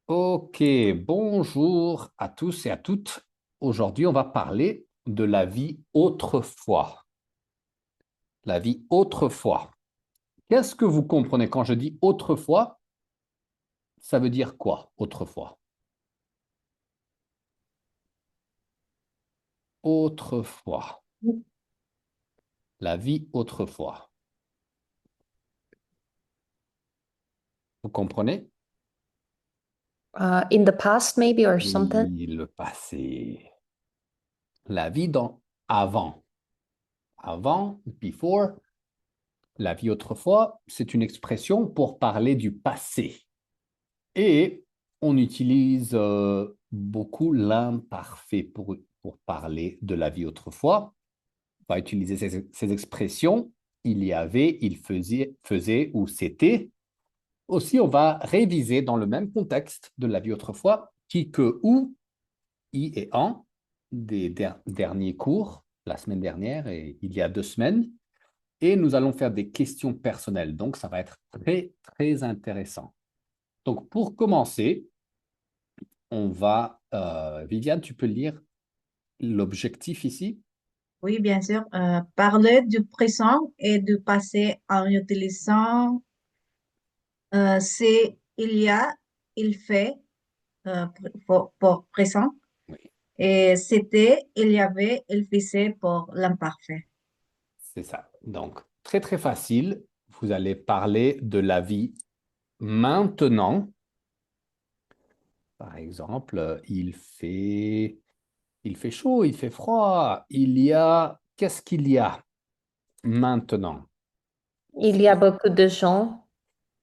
Ok, bonjour à tous et à toutes. Aujourd'hui, on va parler de la vie autrefois. La vie autrefois. Qu'est-ce que vous comprenez quand je dis autrefois? Ça veut dire quoi, autrefois? Autrefois. La vie autrefois. Vous comprenez? In the past, maybe, or something. Oui, le passé. La vie dans avant. Avant, before. La vie autrefois, c'est une expression pour parler du passé. Et on utilise beaucoup l'imparfait pour parler de la vie autrefois. On va utiliser ces expressions. Il y avait, il faisait ou c'était. Aussi, on va réviser dans le même contexte de la vie autrefois qui, que, où, i et en des derniers cours, la semaine dernière et il y a 2 semaines. Et nous allons faire des questions personnelles. Donc, ça va être très, très intéressant. Donc, pour commencer, Viviane, tu peux lire l'objectif ici? Oui, bien sûr. Parler du présent et du passé en utilisant c'est il y a, il fait pour présent Oui, et c'était, il y avait, il faisait pour l'imparfait. c'est ça. Donc, très, très facile. Vous allez parler de la vie maintenant. Par exemple, il fait chaud, il fait froid. Qu'est-ce qu'il y a maintenant? Il y a beaucoup de gens,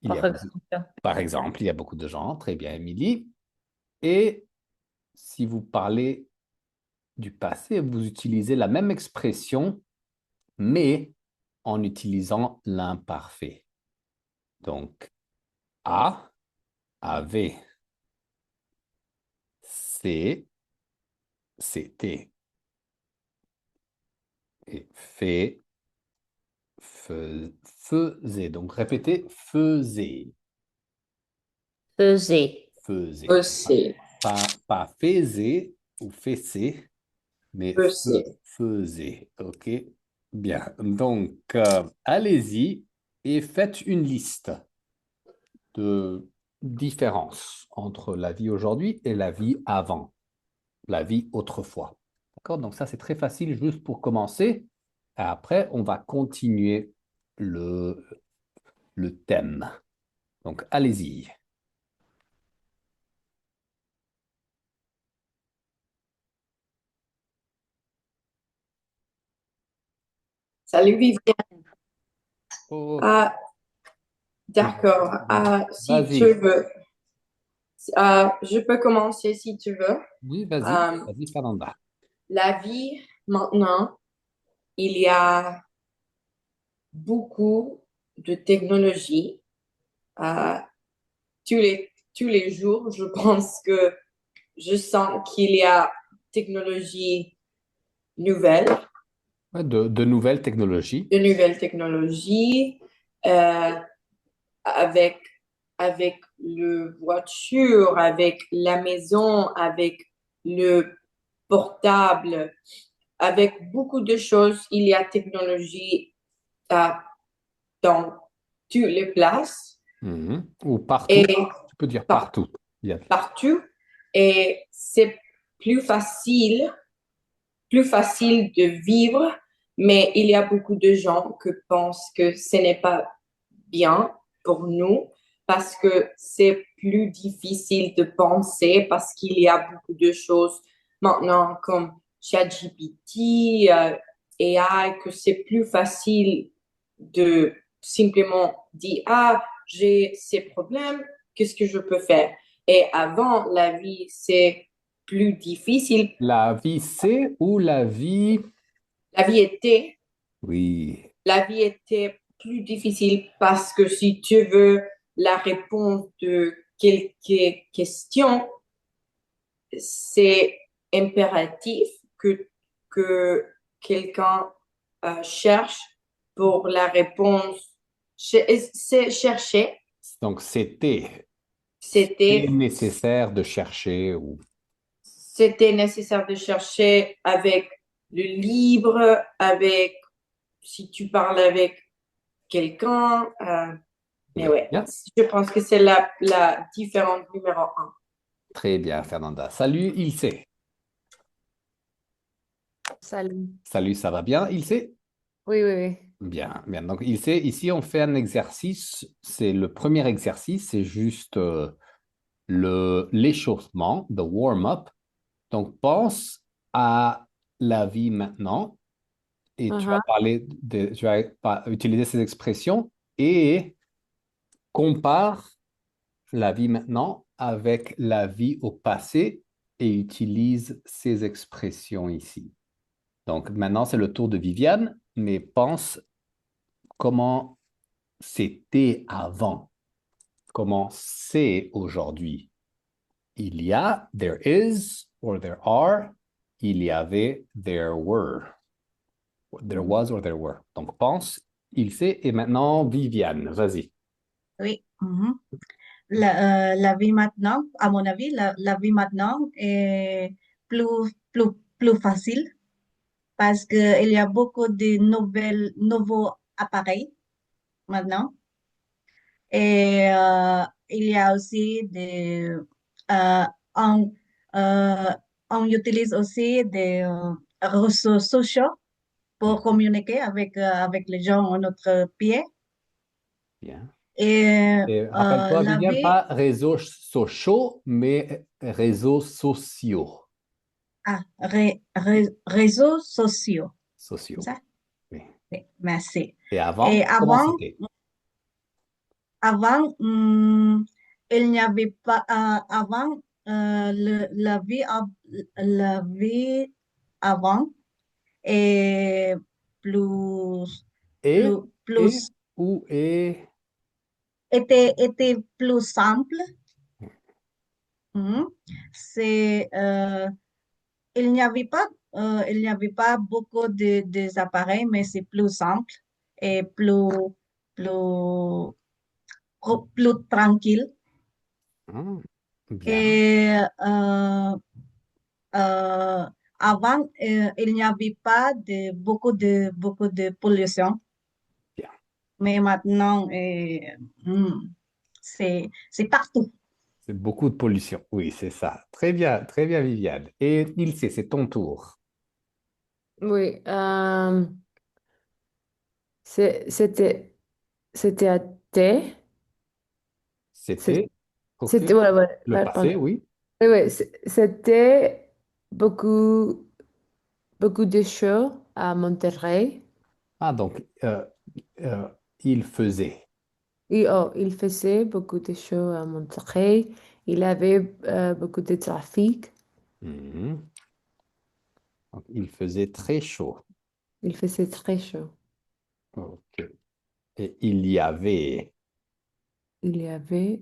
Il y a par beaucoup, exemple. par exemple, il y a beaucoup de gens. Très bien, Émilie. Et si vous parlez du passé, vous utilisez la même expression, mais en utilisant l'imparfait. Donc, a, avait, c'est, c'était, et fait, faisait. Donc, répétez, faisait, Faisait. faisait. Você, Pas faisait ou faisait, mais você. faisait. OK? Bien. Donc, allez-y et faites une liste de différences entre la vie aujourd'hui et la vie avant, la vie autrefois. D'accord? Donc ça, c'est très facile juste pour commencer. Et après, on va continuer le, le thème. Donc, allez-y. Salut Viviane. Oh, Ah, d'accord. Si tu vas-y. veux, je peux commencer si tu veux. Oui, vas-y. Euh, Vas-y, Fernanda. la vie maintenant, il y a beaucoup de technologie. Euh, tous les jours, je pense que je sens qu'il y a technologie nouvelle, Ouais, de nouvelles technologies. de nouvelles technologies. Euh, avec, avec le voiture, avec la maison, avec le portable, avec beaucoup de choses. Il y a technologie euh, dans toutes les places Mhm. Ou partout. et Tu peux dire par- partout. Il y a- partout. Et c'est plus plus facile de vivre, mais il y a beaucoup de gens qui pensent que ce n'est pas bien pour nous parce que c'est plus difficile de penser parce qu'il y a beaucoup de choses maintenant comme ChatGPT, AI, que c'est plus facile de simplement dire, ah, j'ai ces problèmes, qu'est-ce que je peux faire? Et avant, la vie, c'est plus difficile. La vie C ou la vie... La vie était Oui. la vie était plus difficile parce que si tu veux la réponse de quelques questions, c'est impératif que quelqu'un cherche pour la réponse. C'est chercher, Donc, c'était. C'est c'était nécessaire de chercher ou... c'était nécessaire de chercher avec le livre, avec si tu parles avec quelqu'un. Mais Oui, ouais, bien. je pense que c'est la différence numéro un. Très bien, Fernanda. Salut, Ilse. Salut. Salut, ça va bien, Ilse? Oui, oui, oui. Bien, bien. Donc, Ilse, ici, on fait un exercice. C'est le premier exercice, c'est juste l'échauffement, the warm-up. Donc, pense à la vie maintenant et tu vas Uh-huh. tu vas utiliser ces expressions et compare la vie maintenant avec la vie au passé et utilise ces expressions ici. Donc, maintenant, c'est le tour de Viviane, mais pense comment c'était avant, comment c'est aujourd'hui. Il y a, there is, or there are, il y avait, there were. There was or there were. Donc pense, il sait, et maintenant Viviane, vas-y. Oui. Mhm. La vie maintenant, à mon avis, la vie maintenant est plus facile parce qu'il y a beaucoup de nouveaux appareils maintenant. Et il y a aussi euh, on, euh, on utilise aussi des réseaux sociaux pour communiquer avec les gens en notre pays. Bien. Et Et rappelle-toi, la Viviane, vie, pas réseaux sociaux, mais réseaux sociaux. réseaux sociaux. C'est Sociaux. ça? Oui. Oui, merci. Et Et avant, comment c'était? avant, il n'y avait pas, avant, la vie avant est plus, Et, et, plus, où et, était plus simple. Mhm. C'est, il n'y avait pas beaucoup de appareils, mais c'est plus simple et plus, plus tranquille. Hmm, bien. Et euh, avant, il n'y avait pas beaucoup de pollution, Bien. mais maintenant, c'est partout. C'est beaucoup de pollution. Oui, c'est ça. Très bien, Viviane. Et il sait, c'est ton tour. Oui. C'était à T. C'est- C'était, OK. C'était, ouais, ouais, Le pardon. passé, oui. Oui, oui, c'était beaucoup de shows à Monterrey. Ah, donc, euh, il faisait. Il faisait beaucoup de shows à Monterrey. Il avait beaucoup de trafic. Mhm. Donc, il faisait très chaud. Il faisait très chaud. OK. Et il y avait Il y avait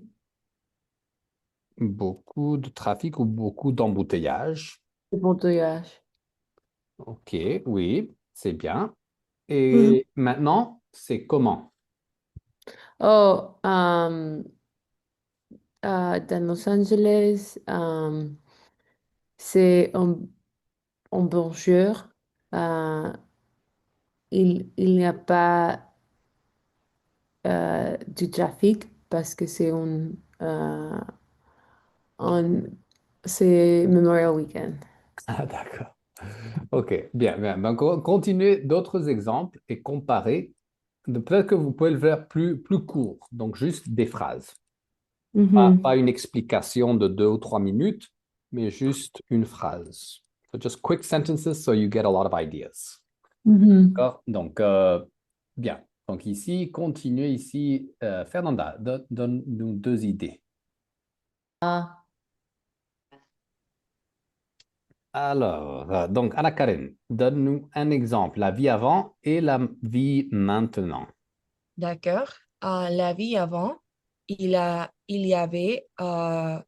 beaucoup de trafic ou beaucoup d'embouteillages. des embouteillages. OK, oui, c'est bien. Mhm. Et maintenant, c'est comment? Oh, dans Los Angeles, c'est en bonjour. Euh, il n'y a pas du trafic parce que euh, un- c'est Memorial Weekend. Ah, d'accord. OK, bien, bien. Donc, continuez d'autres exemples et comparez. Peut-être que vous pouvez le faire plus court, donc juste des phrases. Pas Mhm. une explication de 2 ou 3 minutes, mais juste une phrase. So just quick sentences so you get a lot of ideas. Mhm. D'accord? Donc, bien. Donc ici, continuez ici. Fernanda, donne-nous 2 idées. Ah, Alors, donc Anna Karen, donne-nous un exemple, la vie avant et la vie maintenant. D'accord. La vie avant, il y avait pas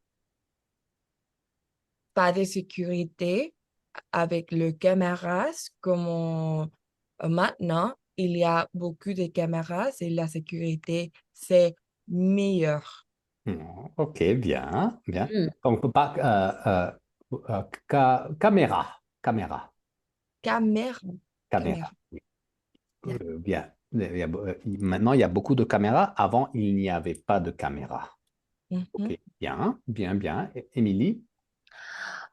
de sécurité avec le caméras comme maintenant, il y a beaucoup de caméras et la sécurité, c'est meilleur. Ok, bien, bien. Mm. Donc, pas, caméra, caméra, Caméra. caméra. Caméra. Bien. Bien. Maintenant, il y a beaucoup de caméras. Avant, il n'y avait pas de caméra. Mhm. Ok, bien, bien, bien. Émilie?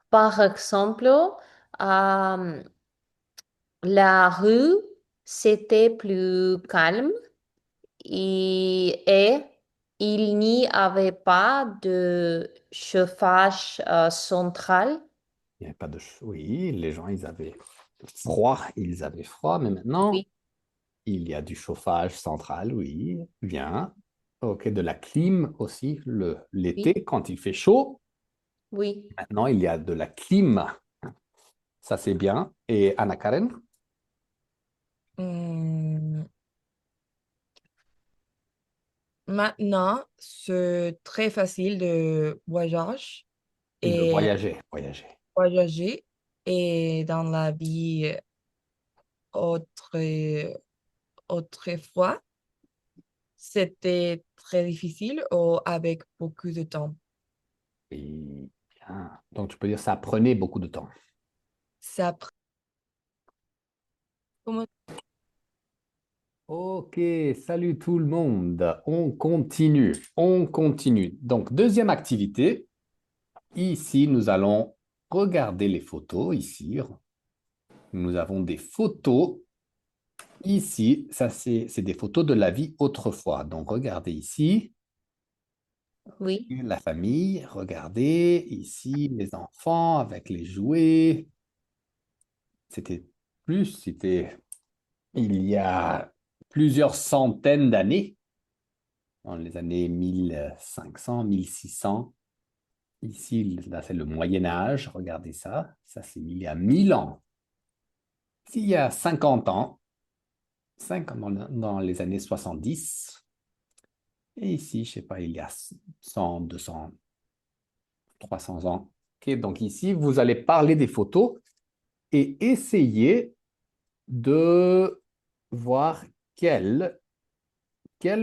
Par exemple, euh, la rue, c'était plus calme et il n'y avait pas de chauffage central. Il n'y avait pas de... Oui, les gens, ils avaient froid, mais maintenant, Oui, il y a du chauffage central, oui, bien. Ok, de la clim aussi, oui, l'été, quand il fait chaud. oui. Maintenant, il y a de la clim. Ça, c'est bien. Et Anna Karen? Hum, Maintenant, c'est très facile de voyage De et voyager, voyager. voyager et dans la vie autre, autrefois, c'était très difficile ou avec beaucoup de temps. Oui, bien. Donc, tu peux dire ça prenait beaucoup de temps. Ça, comment- Ok, salut tout le monde. On continue, on continue. Donc, deuxième activité. Ici, nous allons regarder les photos. Ici, nous avons des photos. Ici, ça, c'est des photos de la vie autrefois. Donc, regardez ici, Oui. la famille. Regardez ici, les enfants avec les jouets. C'était c'était il y a plusieurs centaines d'années, dans les années 1500, 1600. Ici, là, c'est le Moyen Âge. Regardez ça. Ça, c'est il y a 1000 ans. Ici, il y a 50 ans, 50 dans les années 70. Et ici, je ne sais pas, il y a 100, 200, 300 ans. Ok, donc ici, vous allez parler des photos et essayer de voir quelles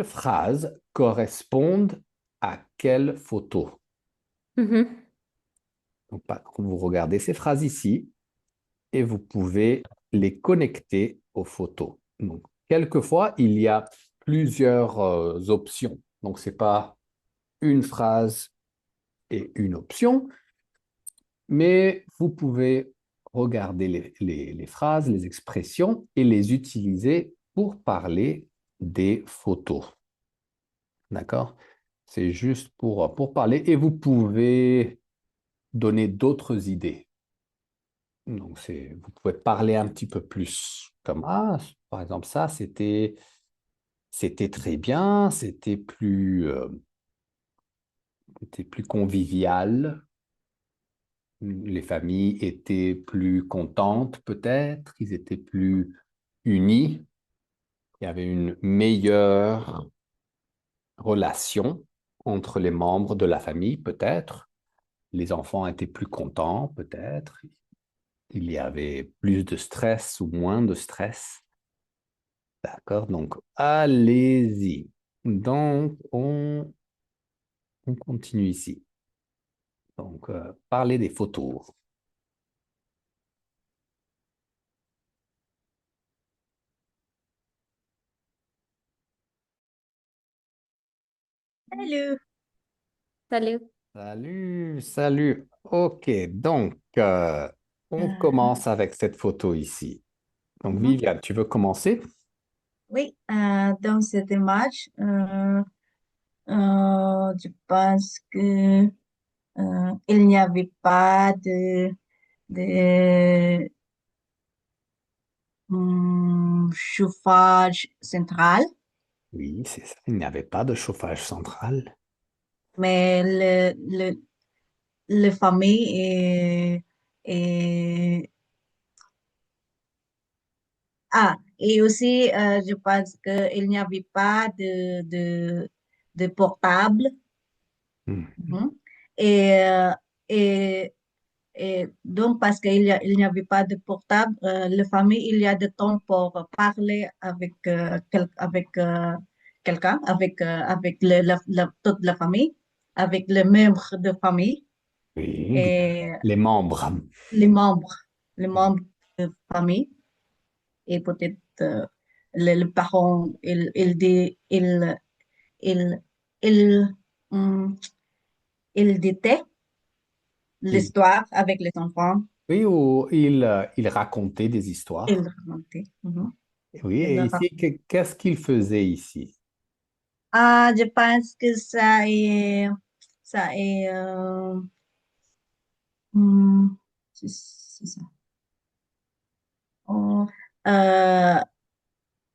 phrases correspondent à quelle photo. Mhm. Donc, vous regardez ces phrases ici et vous pouvez les connecter aux photos. Donc, quelquefois, il y a plusieurs options. Donc, ce n'est pas une phrase et une option, mais vous pouvez regarder les phrases, les expressions et les utiliser pour parler des photos. D'accord? C'est juste pour parler et vous pouvez donner d'autres idées. Donc, vous pouvez parler un petit peu plus. Comme, ah, par exemple, ça, c'était très bien, c'était plus convivial. Les familles étaient plus contentes, peut-être. Ils étaient plus unis. Il y avait une meilleure relation entre les membres de la famille, peut-être. Les enfants étaient plus contents, peut-être. Il y avait plus de stress ou moins de stress. D'accord, donc allez-y. Donc, on continue ici. Donc, parler des photos. Salut. Salut. Salut, salut. Ok, donc, on Euh, commence avec cette photo ici. Donc, mhm. Viviane, tu veux commencer? Oui, dans cette image, je pense que il n'y avait pas de chauffage central, Oui, c'est ça. Il n'y avait pas de chauffage central. mais le famille et aussi, je pense qu'il n'y avait pas de portable. Hmm. Mhm. Et, et, et donc, parce il n'y avait pas de portable, la famille, il y a de temps pour parler avec, avec quelqu'un, avec toute la famille. avec les membres de famille Oui, bien. et Les membres. les membres, les membres de famille et peut-être le parent, il, il, hum, il détecte Il- l'histoire avec les enfants. oui, ou il racontait des Il histoires. racontait. Mhm. Oui, Il et raconte. ici, qu'est-ce qu'il faisait ici? Ah, je pense que ça est, hum, c'est ça. Oh, euh,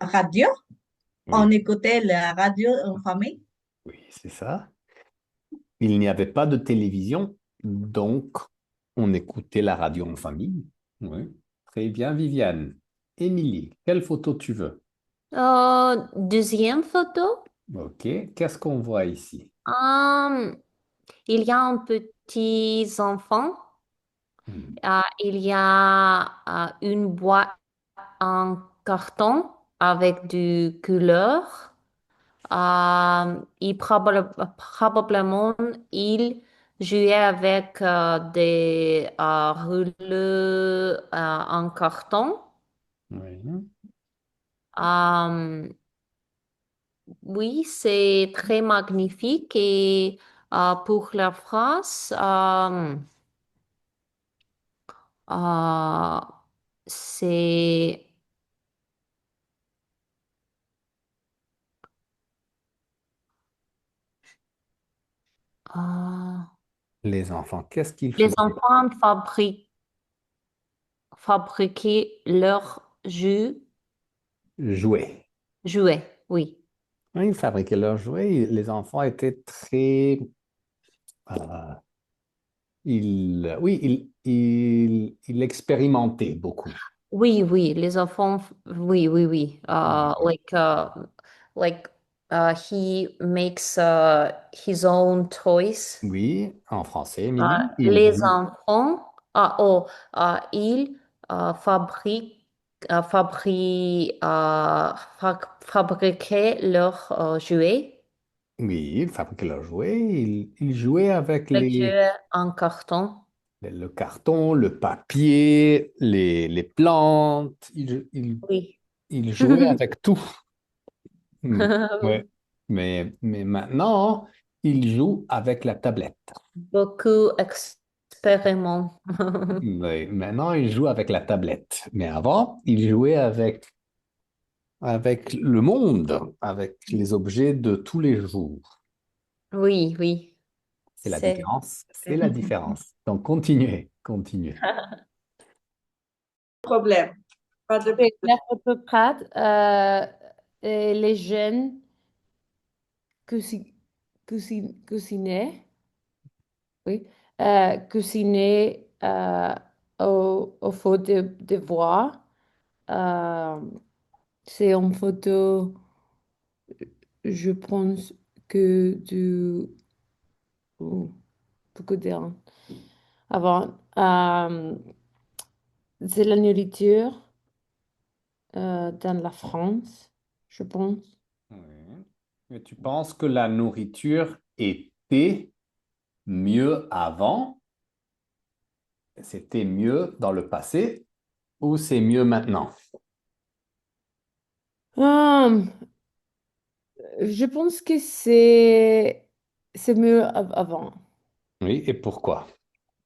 radio. On Oui, écoutait la radio en famille. oui, c'est ça. Il n'y avait pas de télévision, donc on écoutait la radio en famille. Oui. Très bien, Viviane. Émilie, quelle photo tu veux? Deuxième photo, Ok, qu'est-ce qu'on voit ici? euh, il y a un petit enfant. Hmm, Il y a une boîte en carton avec du couleur. Probablement, il jouait avec des rouleaux en carton. oui. Euh, oui, c'est très magnifique et pour la France, euh, c'est euh, Les enfants, qu'est-ce qu'ils les faisaient? enfants fabriquaient leurs Jouer. jouets, oui. Oui, ils fabriquaient leurs jouets. Les enfants étaient très... euh, oui, ils expérimentaient beaucoup. Oui, oui, les enfants, oui, oui, oui. Like, he makes his own toys. Oui, en français, Émilie, ils Les jouent. enfants, ils fabriquaient leurs jouets, Oui, ils fabriquaient leurs jouets. Ils jouaient avec les jouets en carton. le carton, le papier, les plantes. Oui. Ils jouaient avec tout. Hmm, ouais. Oui. Mais maintenant, ils jouent avec la tablette. Beaucoup expérimentent. Oui, maintenant, ils jouent avec la tablette. Mais avant, ils jouaient avec le monde, avec les objets de tous les jours. Oui, oui. C'est la C'est différence. C'est la différence. Donc, continuez, continuez. Problème. Pas de... c'est la photo prête. Et les jeunes cuisi- cuisinaient, oui, cuisinaient au feu de bois. Euh, c'est une photo, je pense que oh, beaucoup d'années avant. C'est la nourriture dans la France, je pense. Oui. Mais tu penses que la nourriture était mieux avant, c'était mieux dans le passé, ou c'est mieux maintenant? Euh, je pense que c'est mieux avant. Oui, et pourquoi?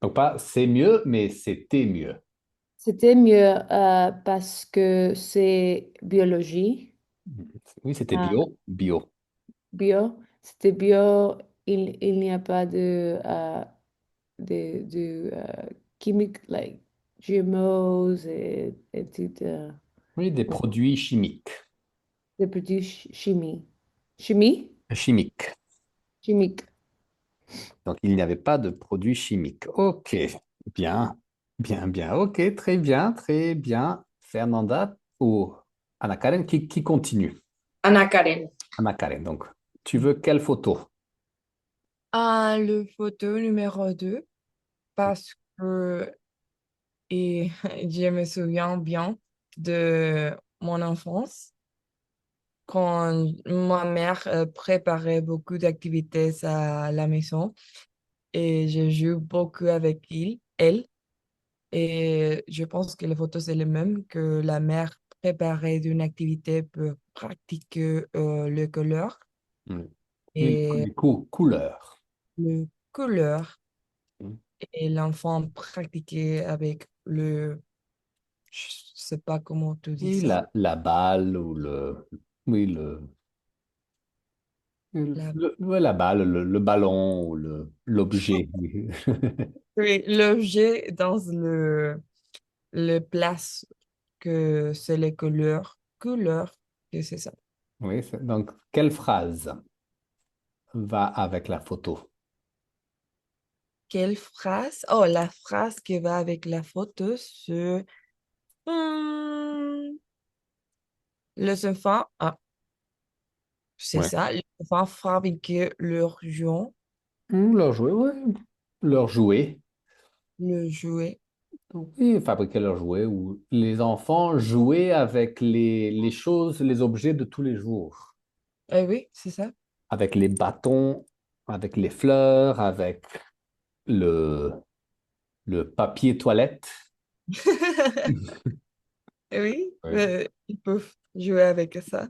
Donc, pas c'est mieux, mais c'était mieux. C'était mieux parce que c'est biologie, Oui, c'était euh, bio, bio. bio. C'était bio. Il n'y a pas de chimiques, like GMOs et tout, Oui, des produits chimiques. des produits chimie. Chimie? Chimiques. Chimique. Donc, il n'y avait pas de produits chimiques. OK, bien, bien, bien. OK, très bien, très bien. Fernanda ou Anna Karen qui continue. Anna Karen. Anna Karen, donc, tu veux quelle photo? Le photo numéro 2, parce que et je me souviens bien de mon enfance. quand ma mère préparait beaucoup d'activités à la maison et je joue beaucoup avec elle. Et je pense que les photos, c'est le même que la mère préparait d'une activité pour pratiquer le couleur Mm. Oui, et les couleurs. le couleur Mm. et l'enfant pratiquait avec je sais pas comment tu dis Oui, ça. la balle ou oui, La, ouais, la balle, le ballon ou l'objet. oui, l'objet dans le place que c'est les couleurs, que c'est ça. Oui, donc, quelle phrase va avec la photo? Quelle phrase? Oh, la phrase qui va avec la photo, c'est les enfants, c'est Ouais. ça, les enfants fabriquaient leur jouet, Leur jouet, oui. Leur jouet. le jouet. Oui, fabriquer leurs jouets ou les enfants jouaient avec les choses, les objets de tous les jours. Oui, c'est ça. Avec les bâtons, avec les fleurs, avec le, le papier toilette. Oui, Oui. ils peuvent jouer avec ça.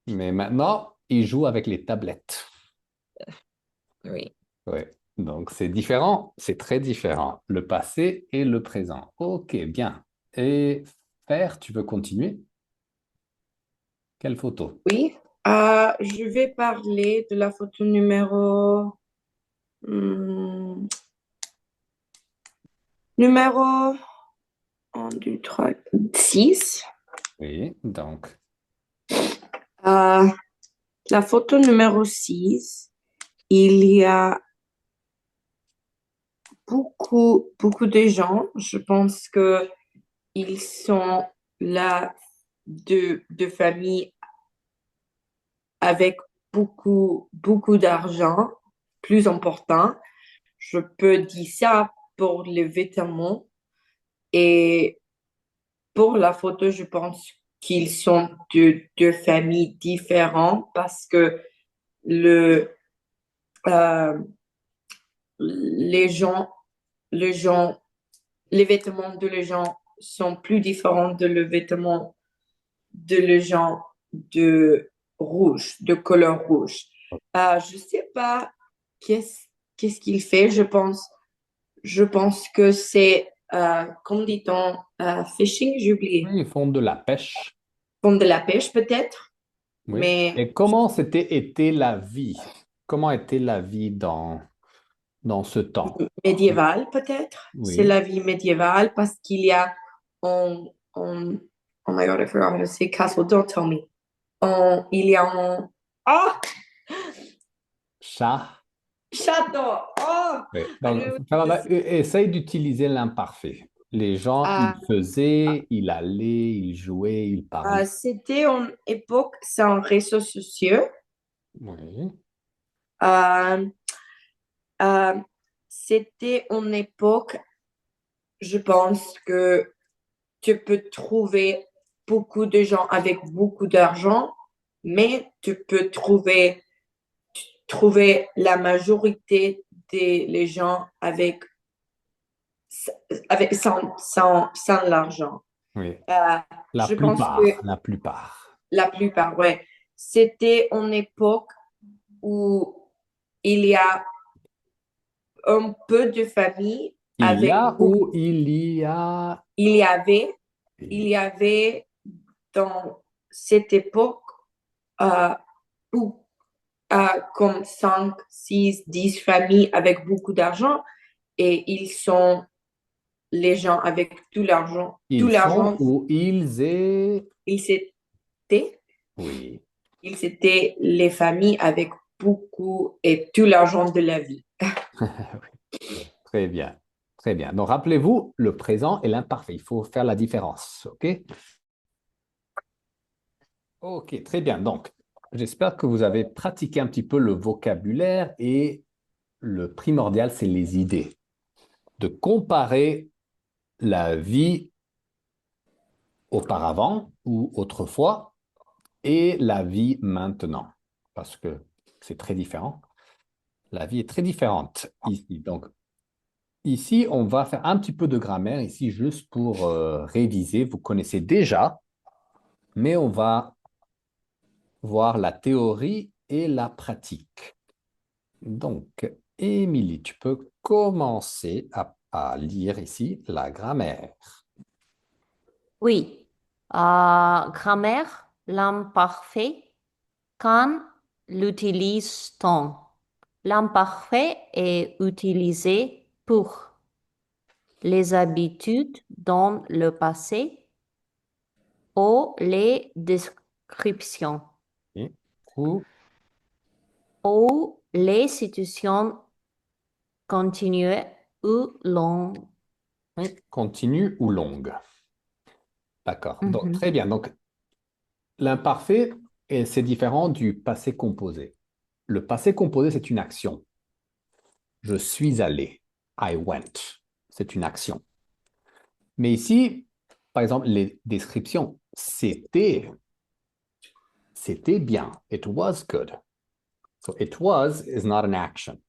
Mais maintenant, ils jouent avec les tablettes. Oui. Oui. Donc, c'est différent, c'est très différent, le passé et le présent. Ok, bien. Et Faire, tu veux continuer? Quelle photo? Oui, je vais parler de la photo hmm, numéro 1, 2, 3, 6. Oui, donc, Euh, la photo numéro 6, il y a beaucoup de gens. Je pense que ils sont là de familles avec beaucoup d'argent, plus important. Je peux dire ça pour les vêtements et pour la photo, je pense qu'ils sont de deux familles différentes parce que le, euh, les gens, les gens, les vêtements de les gens sont plus différents de le vêtement de les gens de rouge, de couleur rouge. Je sais pas qu'est-ce qu'est-ce qu'il fait. Je pense que c'est, comment dit-on, fishing, j'ai oublié. oui, ils font de la pêche. Font de la pêche peut-être, Oui. mais Et comment été la vie? Comment était la vie dans ce temps? médiévale peut-être. C'est Oui. la vie médiévale parce qu'il y a oh my God, I forgot how to say castle, don't tell me. Il y a oh, Chat. château, oh, Oui. Donc, allô, Farada, essaye d'utiliser l'imparfait. Les gens, euh, ils faisaient, ils allaient, ils jouaient, ils parlaient. c'était en époque sans réseaux sociaux. Oui. Euh, euh, c'était en époque, je pense que tu peux trouver beaucoup de gens avec beaucoup d'argent, mais tu peux trouver la majorité des les gens sans l'argent. Oui. Euh, La je pense que plupart, la plupart. la plupart, ouais, c'était une époque où il y a un peu de familles Il y avec a beaucoup. ou il y a. Il y avait, il Oui. y avait dans cette époque euh, beaucoup comme 5, 6, 10 familles avec beaucoup d'argent et ils sont les gens avec tout l'argent. Tout Ils sont l'argent, ou ils et. ils étaient, Oui. ils étaient les familles avec beaucoup et tout l'argent de la vie. Très bien. Très bien. Donc, rappelez-vous, le présent et l'imparfait. Il faut faire la différence. OK? OK, très bien. Donc, j'espère que vous avez pratiqué un petit peu le vocabulaire et le primordial, c'est les idées. De comparer la vie auparavant ou autrefois et la vie maintenant, parce que c'est très différent. La vie est très différente ici. Donc, ici, on va faire un petit peu de grammaire ici juste pour réviser. Vous connaissez déjà, mais on va voir la théorie et la pratique. Donc, Émilie, tu peux commencer à lire ici la grammaire. Oui. Grammaire, l'imparfait. Quand l'utilise-t-on? L'imparfait est utilisé pour les habitudes dans le passé ou les descriptions Et ou ou les situations continues ou longues. continue ou longue. D'accord. Donc, Mhm. très bien. Donc, l'imparfait, c'est différent du passé composé. Le passé composé, c'est une action. Je suis allé. I went. C'est une action. Mais ici, par exemple, les descriptions, c'était bien. It was good. So it was is not an action.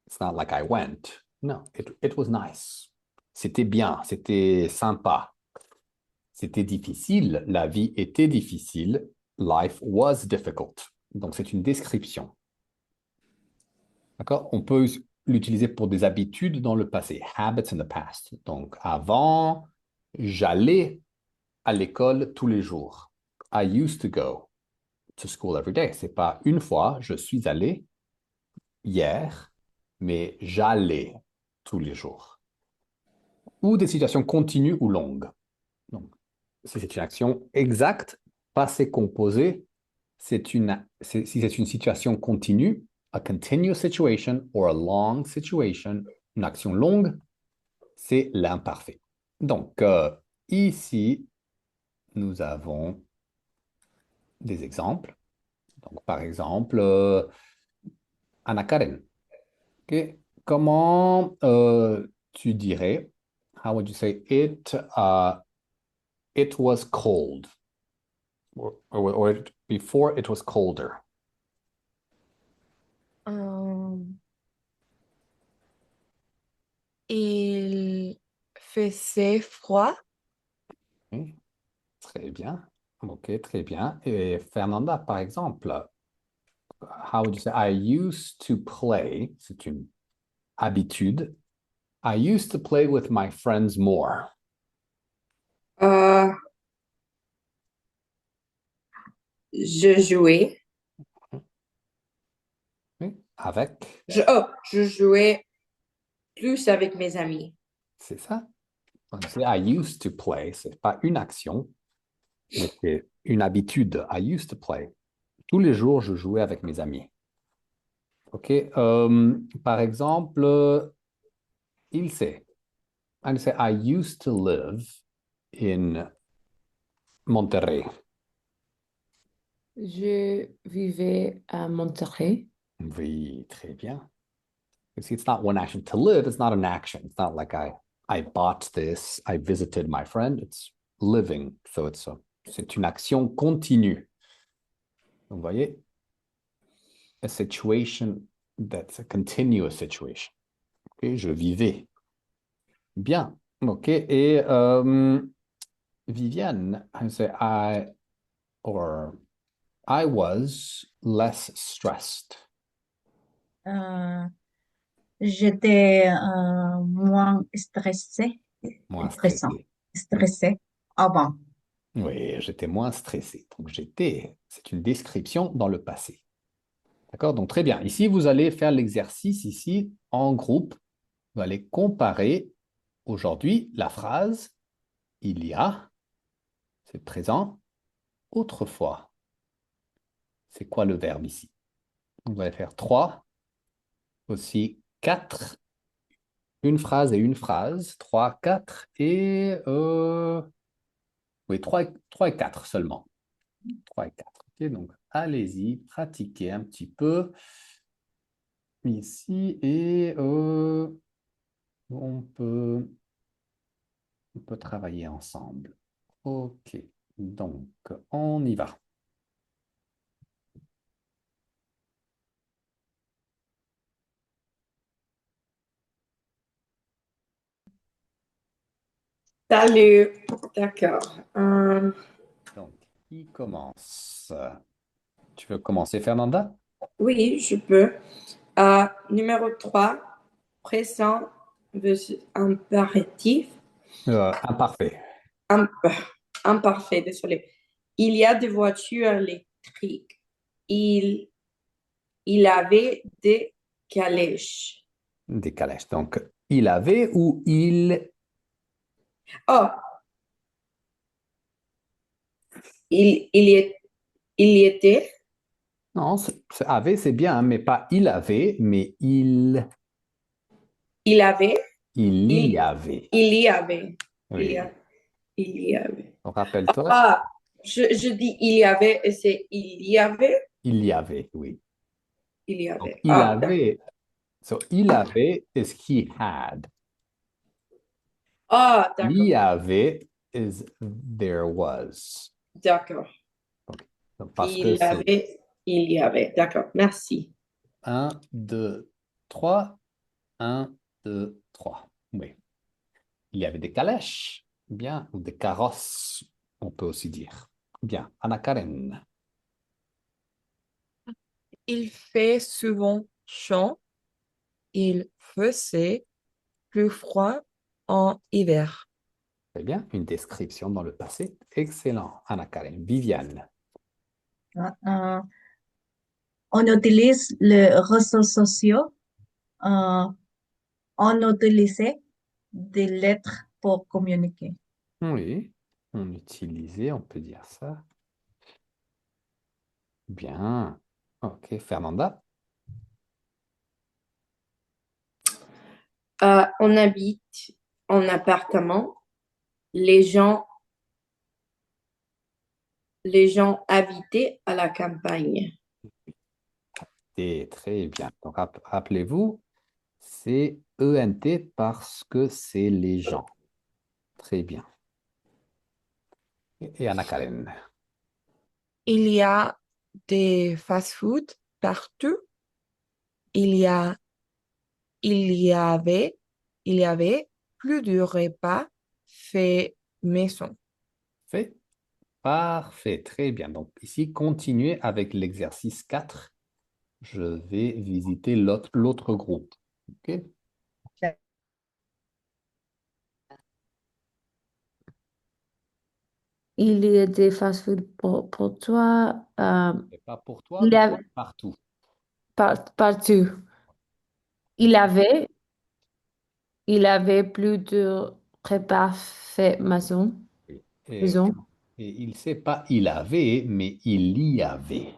It's not like I went. No, it was nice. C'était bien, c'était sympa. C'était difficile, la vie était difficile. Life was difficult. Donc c'est une description. D'accord? On peut l'utiliser pour des habitudes dans le passé. Habits in the past. Donc avant, j'allais à l'école tous les jours. I used to go to school every day. C'est pas une fois, je suis allé hier, mais j'allais tous les jours. Ou des situations continues ou longues. Donc, si c'est une action exacte, passé composé, si c'est une situation continue, a continuous situation or a long situation, une action longue, c'est l'imparfait. Donc, ici, nous avons des exemples. Donc, par exemple, Anna Karen. Ok. Comment tu dirais, how would you say it was cold, or before it was colder? Il faisait froid. Oui, très bien. Ok, très bien. Et Fernanda, par exemple, how would you say I used to play, c'est une habitude. I used to play with my friends more. Euh, je jouais. Oui, avec, Je jouais plus avec mes amis. c'est ça. Donc, c'est I used to play, c'est pas une action, mais c'est une habitude. I used to play. Tous les jours, je jouais avec mes amis. OK. Par exemple, il sait. I say, I used to live in Monterrey. Je vivais à Monterrey. Oui, très bien. You see, it's not one action. To live is not an action. It's not like I bought this, I visited my friend. It's living. So c'est une action continue. Vous voyez? A situation that's a continuous situation. OK, je vivais. Bien. OK. Et Viviane, I say or I was less stressed. Euh, J'étais moins stressée, Moins stressant, stressé. stressée avant. Oui, j'étais moins stressé. Donc, c'est une description dans le passé. D'accord? Donc, très bien. Ici, vous allez faire l'exercice ici en groupe. Vous allez comparer aujourd'hui la phrase il y a, c'est présent, autrefois. C'est quoi le verbe ici? Vous allez faire trois, aussi quatre, une phrase et une phrase, trois, quatre et oui, trois et quatre seulement. 3 et 4. Ok, donc, allez-y, pratiquez un petit peu ici et on peut, on peut travailler ensemble. OK, donc on y va. Salut. D'accord. Donc, qui commence? Tu veux commencer, Fernanda? Oui, je peux. Numéro 3, présent versus impératif. Imparfait. Imp- Imparfait, désolé. Il y a des voitures électriques. Il, il avait des calèches. Des calèches. Donc, il avait ou il... Oh, il y était. Non, avait, c'est bien, mais pas il avait, mais Il avait. il y Il, avait. il y avait. Il y Oui. a- il y avait. Donc, rappelle-toi, Ah, je dis il y avait et c'est il y avait. il y avait, oui. Il y Donc, avait. il Ah, d'accord. avait, so il avait is he had. Ah, Il d'accord. y avait is there was. D'accord. Donc, parce que c'est Il y avait. D'accord. Merci. 1, 2, 3, 1, 2, 3. Oui. Il y avait des calèches, bien, ou des carrosses, on peut aussi dire. Bien, Anna Karen. Il fait souvent chaud. Il faisait plus froid en hiver. Très bien, une description dans le passé. Excellent, Anna Karen. Viviane. Euh, on utilise les réseaux sociaux. Euh, on utilisait des lettres pour communiquer. Oui, on utilisait, on peut dire ça. Bien. Ok, Fernanda. On habite en appartement. Les gens, les gens habitaient à la campagne. Et très bien. Donc, rappelez-vous, c'est ENT parce que c'est les gens. Très bien. Et Anna Karen. Il y a des fast-food partout. Il y a, il il y avait plus de repas faits maison. Fait. Parfait, très bien. Donc ici, continuez avec l'exercice 4. Je vais visiter l'autre groupe. OK? Il y a des fast-food pour toi. Et pas pour toi, Il y mais a partout. partout. Il avait, il avait plus de repas faits maison. Oui. Et, Maison. et il ne sait pas il avait, mais il y avait.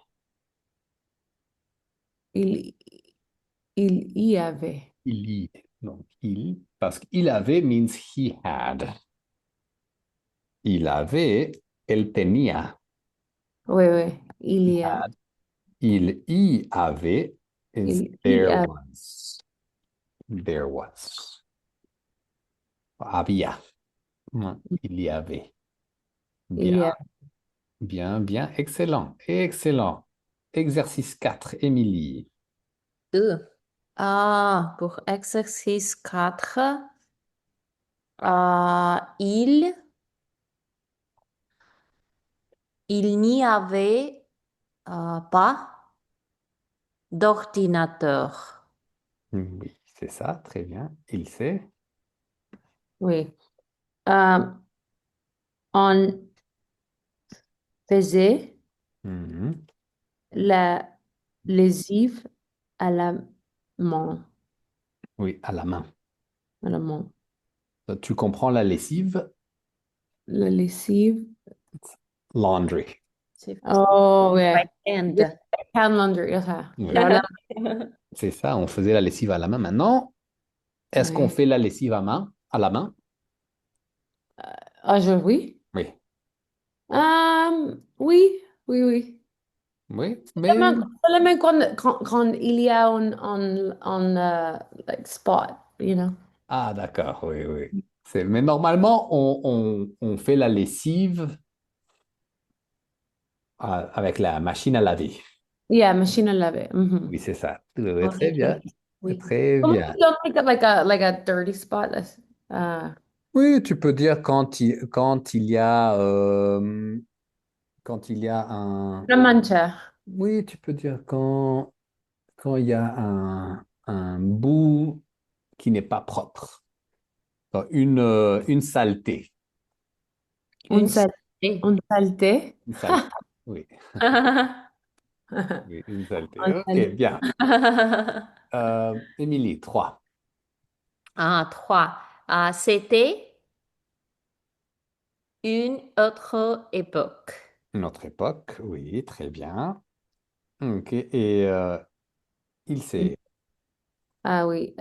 Il, il y avait. Il y. Donc, parce qu'il avait means he had. Il avait, elle tenía. Oui, oui. Il He y a. had. Il y avait is Il y there a. was. There was. Había. Il y avait. Il Bien, y a. bien, bien. Excellent, excellent. Exercice 4, Émilie. Pour exercice 4, il n'y avait pas d'ordinateur. Oui, c'est ça, très bien. Il sait. Oui. Euh, on faisait Mhm. la lessive à la main. Oui, à la main. À la main. Tu comprends la lessive? La lessive. Laundry. Oh, ouais. And Hand laundry, okay. Oui, Voilà. c'est ça, on faisait la lessive à la main. Maintenant, est-ce qu'on Ouais. fait la lessive à la main? Ah, oui. Oui. Oui, oui, oui. Oui, mais... Seulement quand il y a un like, spot, you know. Ah, d'accord, oui, oui. Mais normalement, on fait la lessive avec la machine à laver. Yeah, machine à laver. Mhm. Oui, c'est ça. Oui, oui, en très bien. effet, oui. Très Comment bien. you don't make it like a dirty spot? Uh, Oui, tu peux dire quand il y a, quand il y a un... Una mancha. Oui, tu peux dire quand il y a un bout qui n'est pas propre. Donc, une saleté. Un Une sal- saleté. un saleté. Une saleté. Oui, oui, une saleté. Un Ok, saleté. bien. Émilie, 3. Ah, trois. Ah, c'était une autre époque. Une autre époque. Oui, très bien. Ok, et il s'est... Ah oui,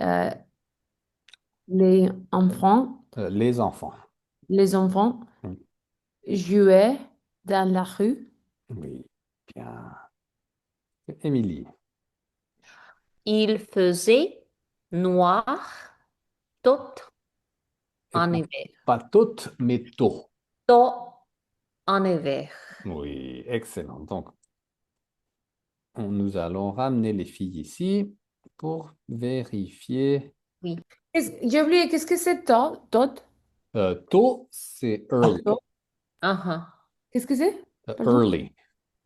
les enfants, les enfants. les enfants Mm, jouaient dans la rue. oui, bien. Émilie. Il faisait noir tout Et en pas, hiver. pas toutes, mais tôt. Tout en hiver. Oui, excellent. Donc, nous allons ramener les filles ici pour vérifier. Oui. J'ai oublié, qu'est-ce que c'est tot? Tot? Tôt, c'est early. Tot? Uh-huh. Qu'est-ce que c'est? Pardon? Early.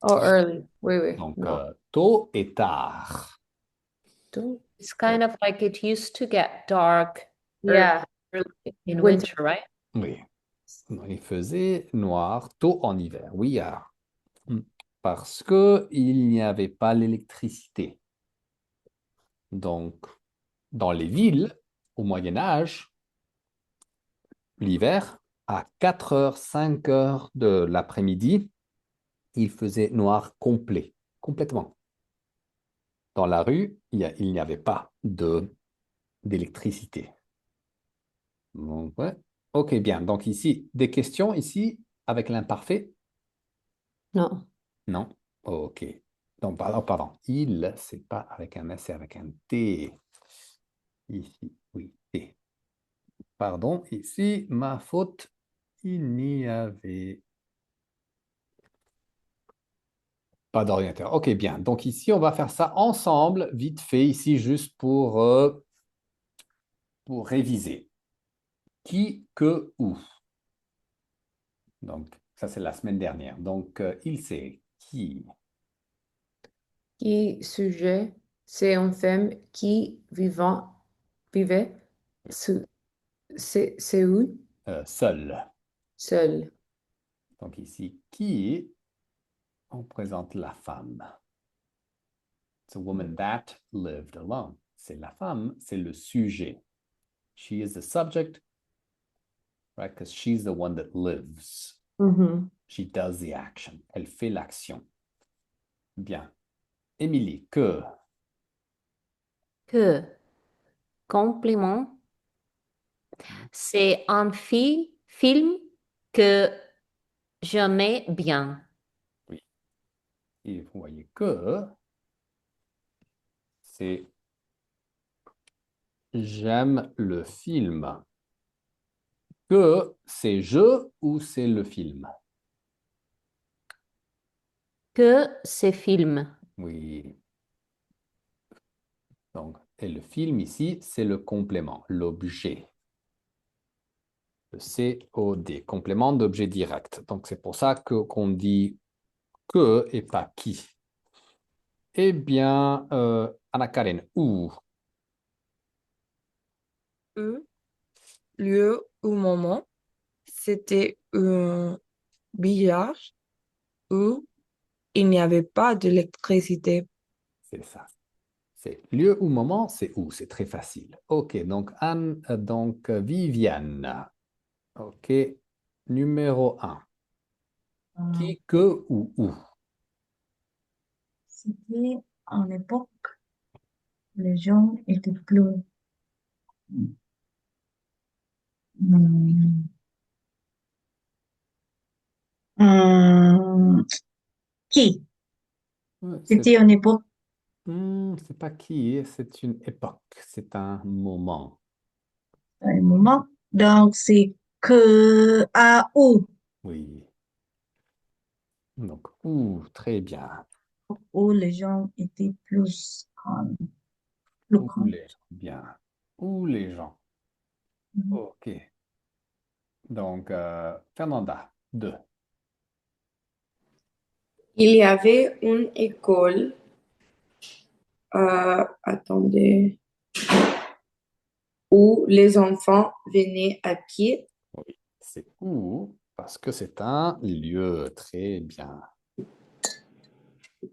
Oh, early. Oui, oui. Donc, Non. tôt et tard. Tot. It's kind of like it used to get dark Yeah. early in Winter. winter, right? Oui. Il faisait noir tôt en hiver. Oui, parce que il n'y avait pas l'électricité. Donc, dans les villes, au Moyen Âge, l'hiver, à 4 heures, 5 heures de l'après-midi, il faisait noir complet, complètement. Dans la rue, il n'y avait pas d'électricité. Donc, ouais. Ok, bien. Donc ici, des questions ici avec l'imparfait? Non. Non. Ok. Donc, pardon. Il, c'est pas avec un S, c'est avec un T. Ici, oui, T. Pardon, ici, ma faute, il n'y avait pas d'ordinateur. Ok, bien. Donc ici, on va faire ça ensemble, vite fait, ici, juste pour réviser. Qui, que, où. Donc, ça, c'est la semaine dernière. Donc, il sait qui. Qui sujet? C'est une femme qui vivait. sou- c'est où? Seul. Seule. Donc ici, qui, on présente la femme. It's a woman that lived alone. C'est la femme, c'est le sujet. She is the subject, right? Because she's the one that lives. Mhm. She does the action. Elle fait l'action. Bien. Émilie, que. Que compliment, c'est un film que j'aimais bien. Oui. Et vous voyez que, c'est j'aime le film. Que, c'est je ou c'est le film? Que ces films. Oui. Donc, et le film ici, c'est le complément, l'objet. Le COD, complément d'objet direct. Donc, c'est pour ça qu'on dit que et pas qui. Eh bien, Anna-Karen, où? E, lieu ou moment, c'était un billard où il n'y avait pas d'électricité. C'est ça. C'est lieu ou moment, c'est où? C'est très facile. OK, donc Anne, Viviane. OK, numéro un. Euh, Qui, que ou où? C'était en époque, les gens étaient plus... Hmm, hmm, qui? Ouais, C'était en époque, c'est pas qui, c'est une époque, c'est un moment. un moment. Donc, c'est que à où? Oui. Donc, où, très bien. Où les gens étaient plus grands. Plus Où grands. les gens, bien. Où les gens. OK. Donc, Fernanda, 2. Il y avait une école, attendez, où les enfants venaient à pied. Oui, c'est où? Parce que c'est un lieu. Très bien.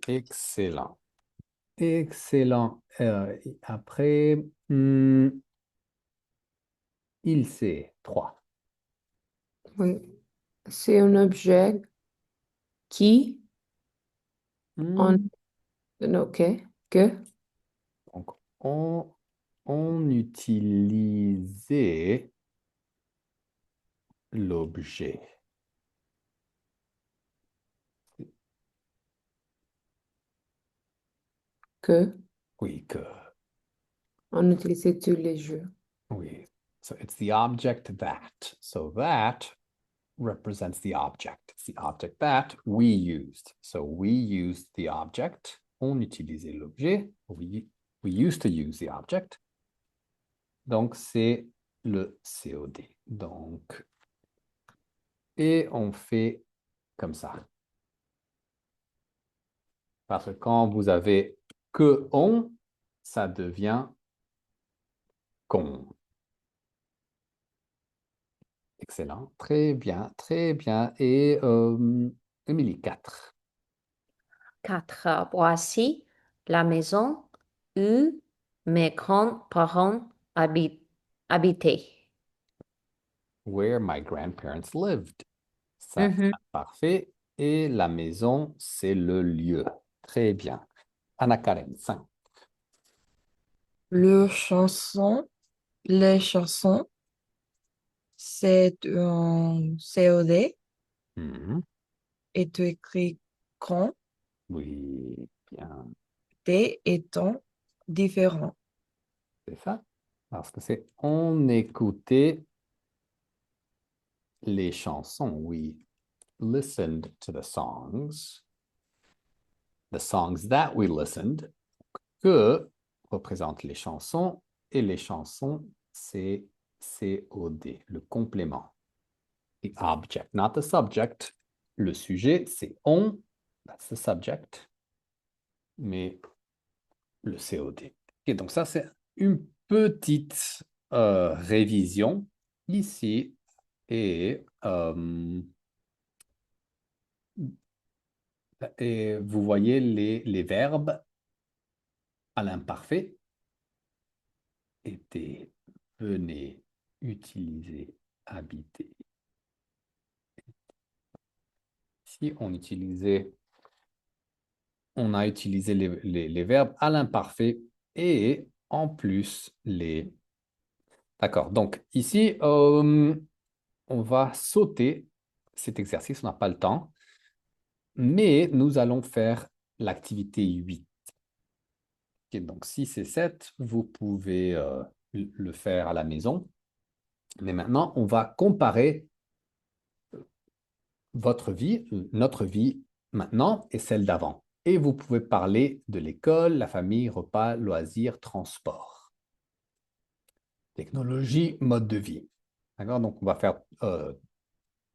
Excellent. Excellent. Après, il sait. 3. Oui. C'est un objet qui, on, ok, que, Donc, on utilisait l'objet. que, Oui, que. on utilisait tous les jours. Oui. So it's the object that. So that represents the object. It's the object that we used. So we used the object. On utilisait l'objet. We used to use the object. Donc, c'est le COD. Donc, et on fait comme ça. Parce que quand vous avez que on, ça devient qu'on. Excellent. Très bien, très bien. Et Émilie, 4. 4. Voici la maison où mes grands-parents habitaient. Where my grandparents lived. Ça, Mhm. parfait. Et la maison, c'est le lieu. Très bien. Anna Karen, 5. Le chanson, les chansons, c'est un COD est écrit quand Oui, bien. T étant différent. C'est ça. Parce que c'est on écoutait les chansons. We listened to the songs. The songs that we listened. Que représente les chansons. Et les chansons, c'est COD, le complément. The object, not the subject. Le sujet, c'est on. That's the subject. Mais le COD. Et donc ça, c'est une petite révision ici. Et vous voyez les verbes à l'imparfait étaient, venez, utiliser, habiter. Ici, on a utilisé les verbes à l'imparfait et en plus les... D'accord, donc ici, on va sauter cet exercice, on n'a pas le temps, mais nous allons faire l'activité 8. Ok, donc 6 et 7, vous pouvez le faire à la maison. Mais maintenant, on va comparer votre vie, notre vie maintenant et celle d'avant. Et vous pouvez parler de l'école, la famille, repas, loisirs, transport, technologie, mode de vie. D'accord? Donc, on va faire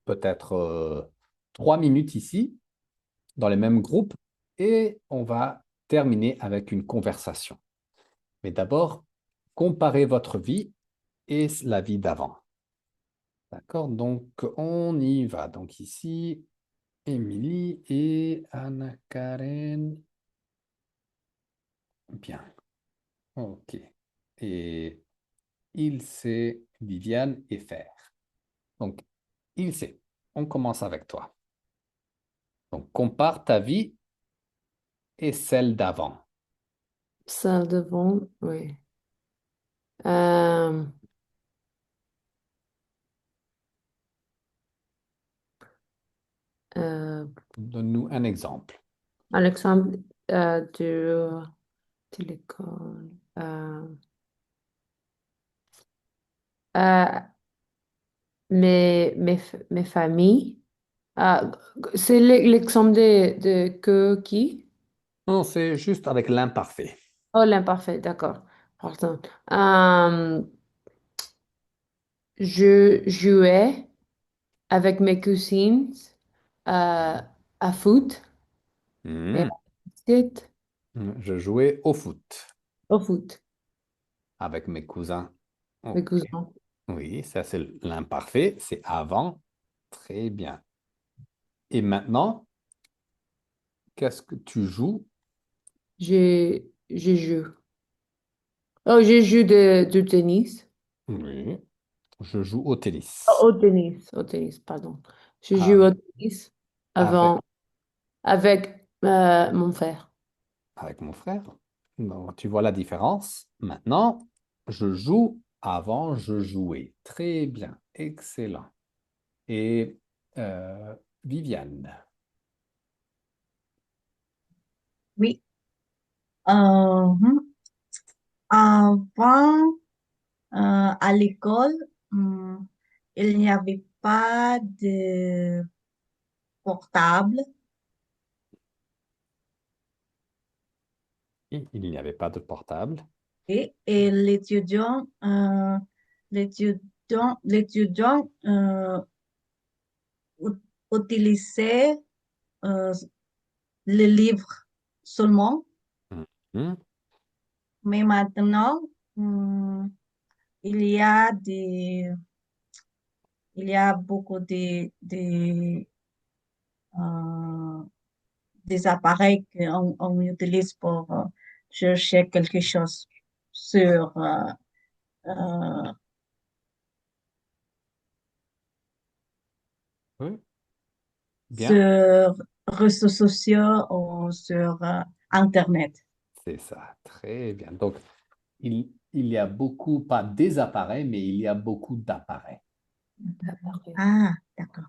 peut-être 3 minutes ici, dans les mêmes groupes, et on va terminer avec une conversation. Mais d'abord, comparez votre vie et la vie d'avant. D'accord? Donc, on y va. Donc, ici, Émilie et Anna-Karen. Bien. OK. Et il sait, Viviane et Fer. Donc, il sait. On commence avec toi. Donc, compare ta vie et celle d'avant. Salle de bain, oui. Euh, euh, Donne-nous un exemple. un exemple de l'école. Euh, mes familles. Ah, c'est l'exemple de que qui? Non, c'est juste avec l'imparfait. Oh, l'imparfait, d'accord. Pardon. Euh, je jouais avec mes cousines à foot et Hmm. à basket Je jouais au foot au foot, avec mes cousins. mes Ok. cousins. Oui, ça c'est l'imparfait, c'est avant. Très bien. Et maintenant, qu'est-ce que tu joues? Je joue. Oh, je joue de tennis. Oui, je joue au tennis Au tennis, pardon. Je joue au avec, tennis avec, avant, avec mon frère. avec mon frère. Donc, tu vois la différence. Maintenant, je joue avant, je jouais. Très bien, excellent. Et Viviane. Oui. Mhm. Avant, à l'école, il n'y avait pas de portable Il n'y avait pas de portable. et l'étudiant utilisait euh, le livre seulement. Mhm. Mais maintenant, hum, il y a il y a beaucoup euh, des appareils on utilise pour chercher quelque chose sur, euh, Oui, bien. sur réseaux sociaux ou sur Internet. C'est ça, très bien. Donc, il y a beaucoup, pas des appareils, mais il y a beaucoup d'appareils. Ah, d'accord.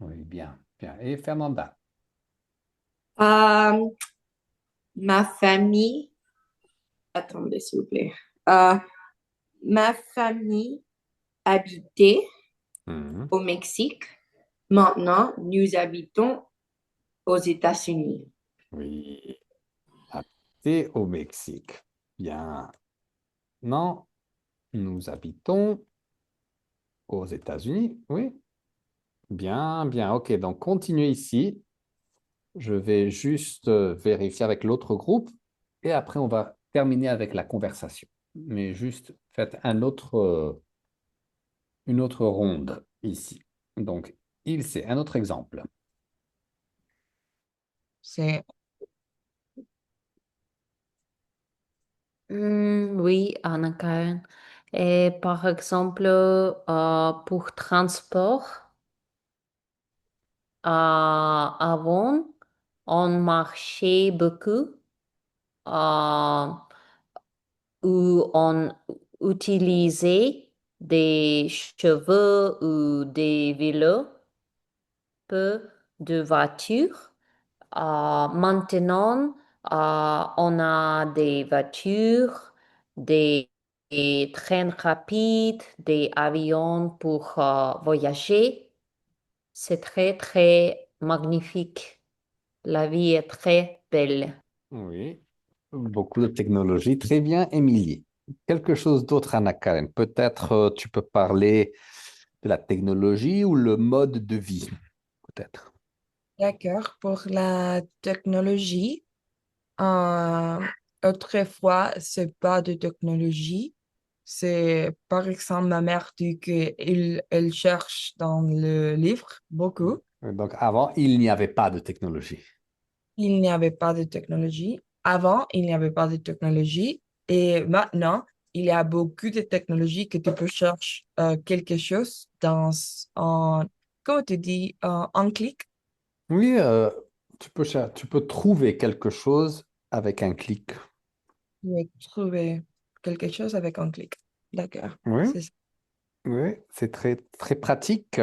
Oui, bien, bien. Et Fernanda? Euh, ma famille, attendez s'il vous plaît. Euh, ma famille habitait Mhm. au Mexique. Maintenant, nous habitons aux États-Unis. Oui, habiter au Mexique. Bien. Non, nous habitons aux États-Unis. Oui, bien, bien. OK, donc continuez ici. Je vais juste vérifier avec l'autre groupe et après on va terminer avec la conversation. Mais juste faites une autre ronde ici. Donc, il c'est un autre exemple. C'est Oui, Anna-Karen. Et par exemple, pour transport, avant, on marchait beaucoup, euh, où on utilisait des chevaux ou des vélos, peu de voitures. Maintenant, on a des voitures, des trains rapides, des avions pour voyager. C'est très, très magnifique. La vie est très belle. Oui, beaucoup de technologie. Très bien, Émilie. Quelque chose d'autre, Anna Karen. Peut-être tu peux parler de la technologie ou le mode de vie, peut-être. d'accord pour la technologie. Euh, Autrefois, c'est pas de technologie. C'est, par exemple, ma mère dit elle cherche dans le livre beaucoup. Donc, avant, il n'y avait pas de technologie. Il n'y avait pas de technologie. Avant, il n'y avait pas de technologie. Et maintenant, il y a beaucoup de technologies que tu peux chercher quelque chose comment tu dis, en clic. Oui, tu peux trouver quelque chose avec un clic. Tu vas trouver quelque chose avec un clic. D'accord. Oui, C'est ça. oui, c'est très, très pratique.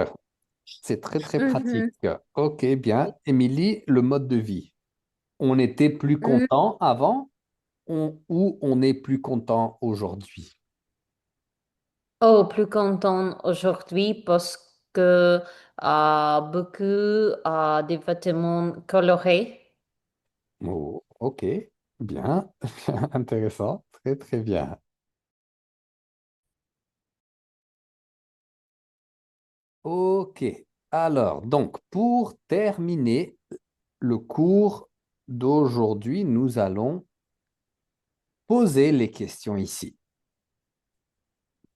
C'est très, très pratique. Mhm. OK, bien. Émilie, le mode de vie. On était plus Mm. content avant ou on est plus content aujourd'hui? Oh, plus content aujourd'hui parce que beaucoup de vêtements colorés. Oh, OK, bien. Intéressant. Très, très bien. OK. Alors, donc, pour terminer le cours d'aujourd'hui, nous allons poser les questions ici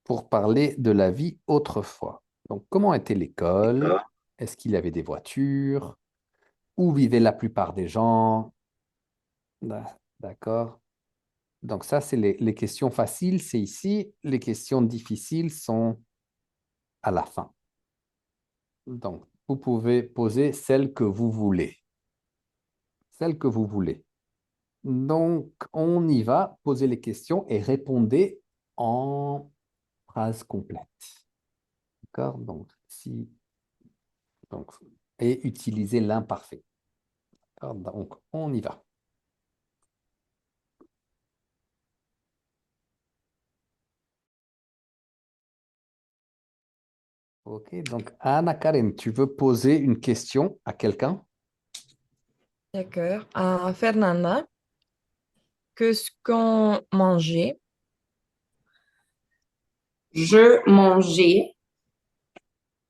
pour parler de la vie autrefois. Donc, comment était l'école? Est-ce qu'il y avait des voitures? Où vivaient la plupart des gens? D'accord. Donc, ça, c'est les questions faciles, c'est ici. Les questions difficiles sont à la fin. Donc, vous pouvez poser celles que vous voulez. Celles que vous voulez. Donc, on y va, posez les questions et répondez en phrase complète. D'accord? Donc, donc, et utilisez l'imparfait. D'accord? Donc, on y va. OK, donc Anna Karen, tu veux poser une question à quelqu'un? D'accord. Fernanda, qu'est-ce qu'on mangeait? Je mangeais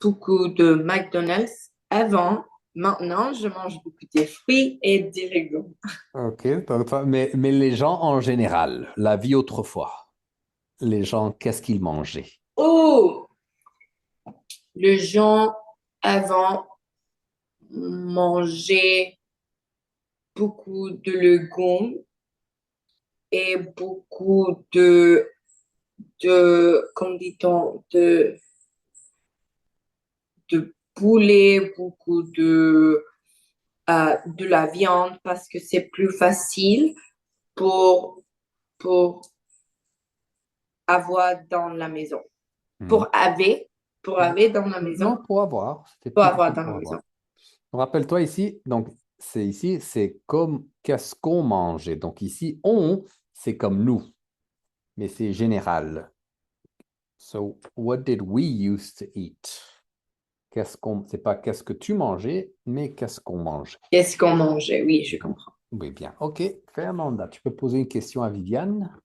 beaucoup de McDonald's avant. Maintenant, je mange beaucoup de fruits et des légumes. OK, mais les gens en général, la vie autrefois, les gens, qu'est-ce qu'ils mangeaient? Oh, les gens avant mangeaient beaucoup de légumes et beaucoup comment dit-on, de poulet, beaucoup de la viande parce que c'est plus facile pour, pour avoir dans la maison. Hmm. Pour avoir, pour avoir dans la maison. Non, pour avoir. C'était Pour plus avoir facile dans pour la avoir. maison. Rappelle-toi ici, donc c'est ici, c'est comme qu'est-ce qu'on mangeait. Donc ici, on, c'est comme nous, mais c'est général. So, what did we used to eat? C'est pas qu'est-ce que tu mangeais, mais qu'est-ce qu'on mangeait. Qu'est-ce qu'on mangeait? Oui, je comprends. Oui, bien. OK, Fernanda, tu peux poser une question à Viviane.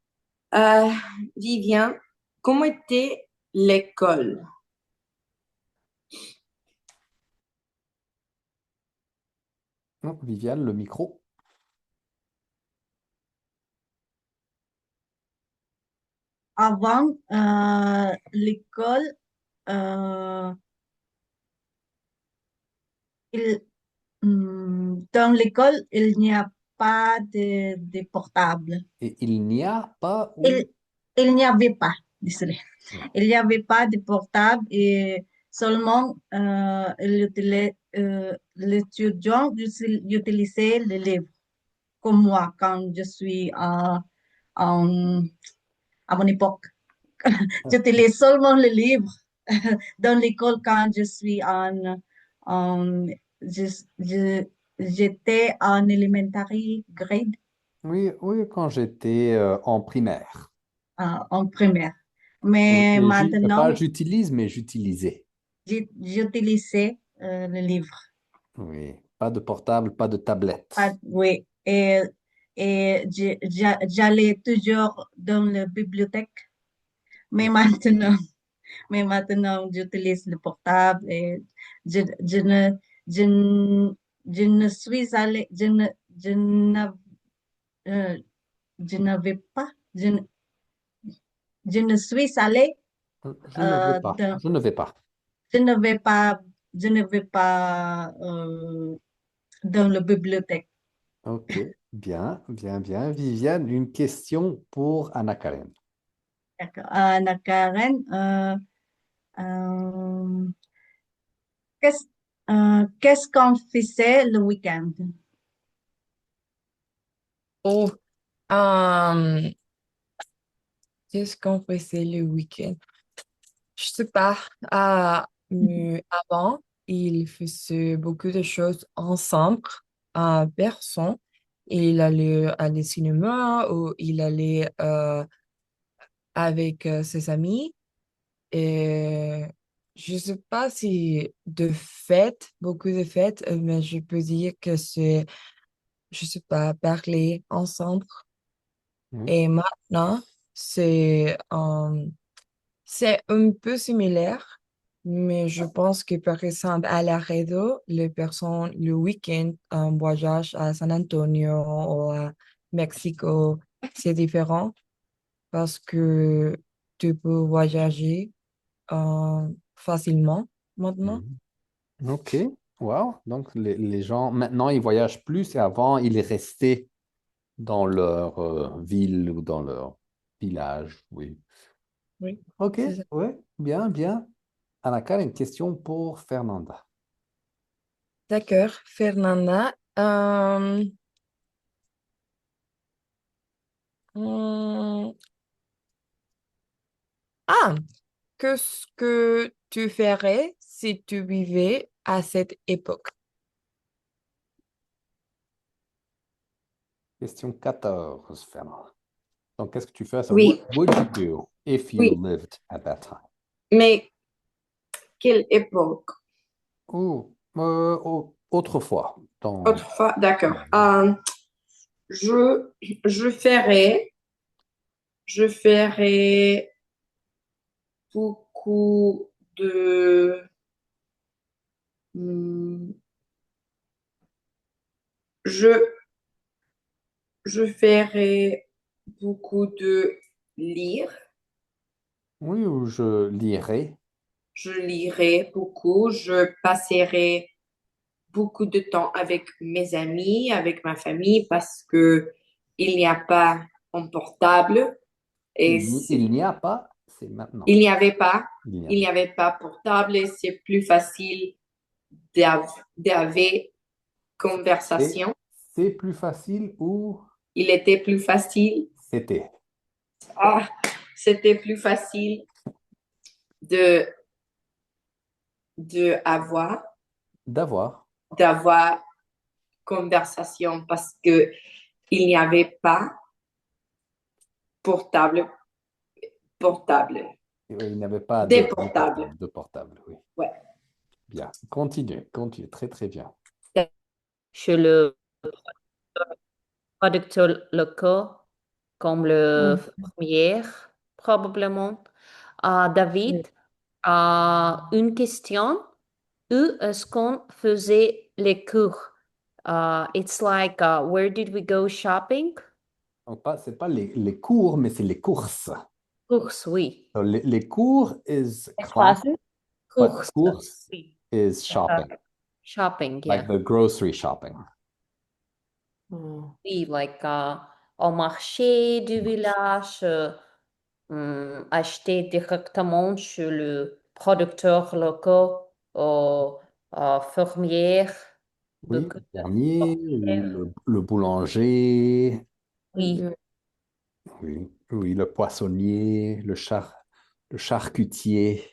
Euh, Vivian, comment était l'école? Non, Viviane, le micro. Avant l'école, euh, il- dans l'école, il n'y a pas de portable. Et il n'y a pas Il, où. il n'y avait pas, désolé. Ouais. Il n'y avait pas de portable et seulement l'étudiant utilisait les livres, comme moi quand je suis en- à mon époque. J'utilise seulement les livres dans l'école quand je suis en je- je- j'étais en elementary grade, Oui, oui, quand j'étais en primaire. en primaire. Oui, Mais mais pas maintenant, j'utilise, mais j'utilisais. j'utilisais le livre. Oui, pas de portable, pas de tablette. Oui, et j'allais toujours dans la bibliothèque, mais maintenant, mais maintenant, j'utilise le portable et je, je ne, je, ne je ne suis allée, euh, je n'avais pas, je ne suis allée Je ne vais pas. dans, Je ne vais pas. je ne vais pas, je ne vais pas dans la bibliothèque. OK, bien, bien, bien. Viviane, une question pour Anna Karen. D'accord. Anna Karen, euh, qu'est-ce qu'est-ce qu'on faisait le week-end? Oh, euh, qu'est-ce qu'on faisait le week-end? Je sais pas. Mais avant, il faisait beaucoup de choses ensemble à personne. Il allait à des cinémas ou il allait avec ses amis. Et je sais pas si de fêtes, beaucoup de fêtes, mais je peux dire que c'est, je sais pas, parler ensemble. Mhm. Et maintenant, c'est un peu similaire, Mais je pense que par exemple à Laredo, les personnes le week-end voyagent à San Antonio ou à Mexico. C'est différent parce que tu peux voyager facilement maintenant. Mhm. OK. Wow. Donc, les gens, maintenant, ils voyagent plus et avant, ils restaient dans leur ville ou dans leur village. Oui. Oui, OK. c'est ça. Ouais. Bien, bien. Anaka, une question pour Fernanda. D'accord, Fernanda. Hmm, ah, qu'est-ce que tu ferais si tu vivais à cette époque? Question 14, Fernanda. Donc, qu'est-ce que tu fais? So, what Oui, would you do if you oui. lived at that time? Mais quelle époque? Ou autrefois, dans... Autrefois, d'accord. Je, je ferai, je ferai beaucoup de, hmm, je, je ferai beaucoup de lire. Oui, ou je lirai. Je lirai beaucoup. Je passerai beaucoup de temps avec mes amis, avec ma famille parce que il n'y a pas un portable et Il n'y a pas, c'est maintenant. il n'y avait pas, Il n'y il n'y avait avait pas portable et c'est plus facile d'avoir Et conversation. c'est plus facile ou Il était plus facile. c'était Ah, c'était plus facile de, de avoir, d'avoir. d'avoir conversation parce que il n'y avait pas portable, portable, Oui, il n'y avait pas des de portables. portable, de portable, oui. Ouais. Bien. Continue, continue. Très, très bien. Chez le producteur local, comme le Mhm. fermier, probablement. Oui. David, une question. Où est-ce qu'on faisait les cours? It's like, where did we go shopping? Donc, pas, c'est pas les cours, mais c'est les courses. Courses, oui. So, les cours is Les class, classes? but Courses, course oui. is Uh, shopping, shopping, like yeah. the grocery shopping. Oh. Oui, like, au marché du village, acheter directement chez le producteur local, au fermier, Oui, beaucoup le de fermier ou fermières. le boulanger, Oui, Oui. oui, oui, le poissonnier, le charcutier.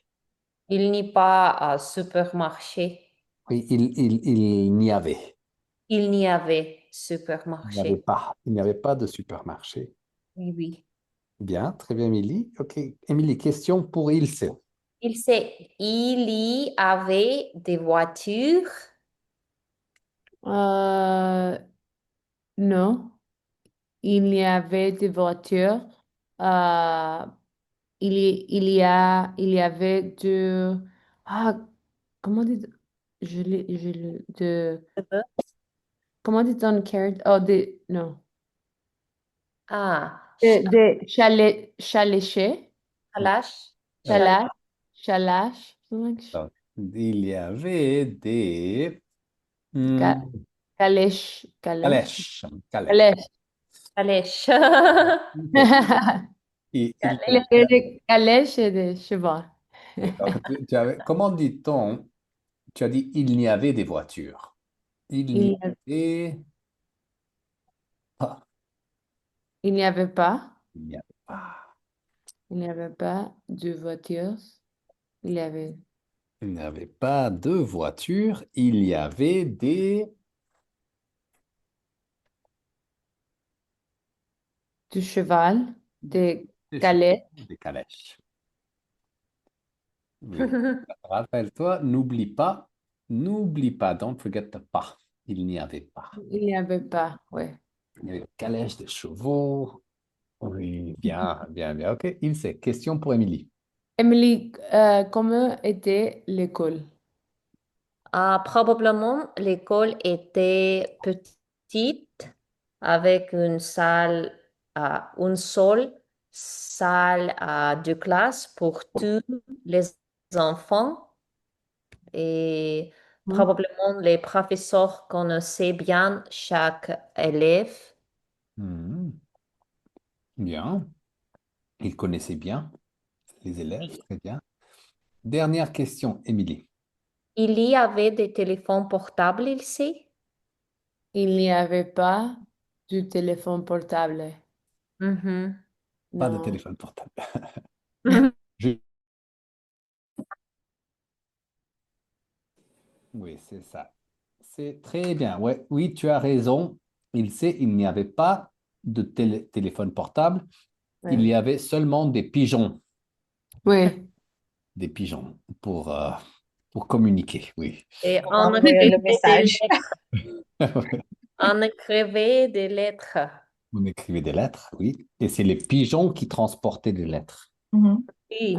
il n'y a pas supermarché. Oui, il n'y avait. Il n'y avait Il n'y avait supermarché. pas. Il n'y avait pas de supermarché. Oui, oui. Bien, très bien, Émilie. OK. Émilie, question pour Ilse. Il y avait des voitures. Euh, non, il y avait des voitures. Euh, il y avait de... Ah, comment dit... comment dit-on carrot? Oh, des... Non. Ah, Des chalets, Chalache, Chalache. Chalache, Chalache, Donc, il y avait des Ca- calèche, calèche, calèches. Calèches. calèche. Calèche. OK. Il Il y te- avait des calèches et des chevaux. donc, comment dit-on? Tu as dit il n'y avait des voitures. Il Il n'y y a- avait pas. il n'y avait pas, Il n'y avait pas. il n'y avait pas de voitures. Il y avait Il n'y avait pas de voitures. Il y avait du cheval, des des chevaux, calèches. des calèches. Oui. Rappelle-toi, n'oublie pas, don't forget the pas. Il n'y avait pas. Il n'y avait pas, ouais. Il y avait des calèches, des chevaux. Oui, bien, bien, bien. OK, il sait. Question pour Émilie. Emily, comment était l'école? Probablement, l'école était petite avec une seule salle de classe pour tous les enfants et Hmm. probablement les professeurs connaissaient bien chaque élève. Mhm. Bien. Il connaissait bien les élèves, très bien. Dernière question, Émilie. Il y avait des téléphones portables ici. Il n'y avait pas de téléphone portable. Mhm. Pas de Non. téléphone portable. Je- Oui, c'est ça. C'est très bien. Ouais, oui, tu as raison. Il n'y avait pas de téléphone portable. Il Ouais. y avait seulement des pigeons. Oui. Des pigeons pour communiquer, oui. Et Pour on envoyer écrivait le des message. lettres. On écrivait des lettres. On écrivait des lettres, oui. Et c'est les pigeons qui transportaient des lettres. Mhm. Oui.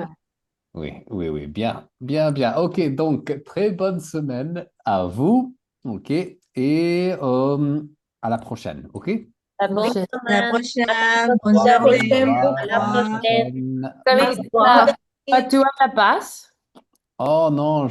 Oui, oui, oui, bien, bien, bien. OK, donc très bonne semaine à vous. OK, et à la prochaine. OK? La Bonne prochaine. À la semaine. prochaine. Au Bonne revoir, La au journée. prochaine. revoir, À Au la à la revoir. prochaine. prochaine. Vous Au savez, revoir. tu as la passe? Oh non,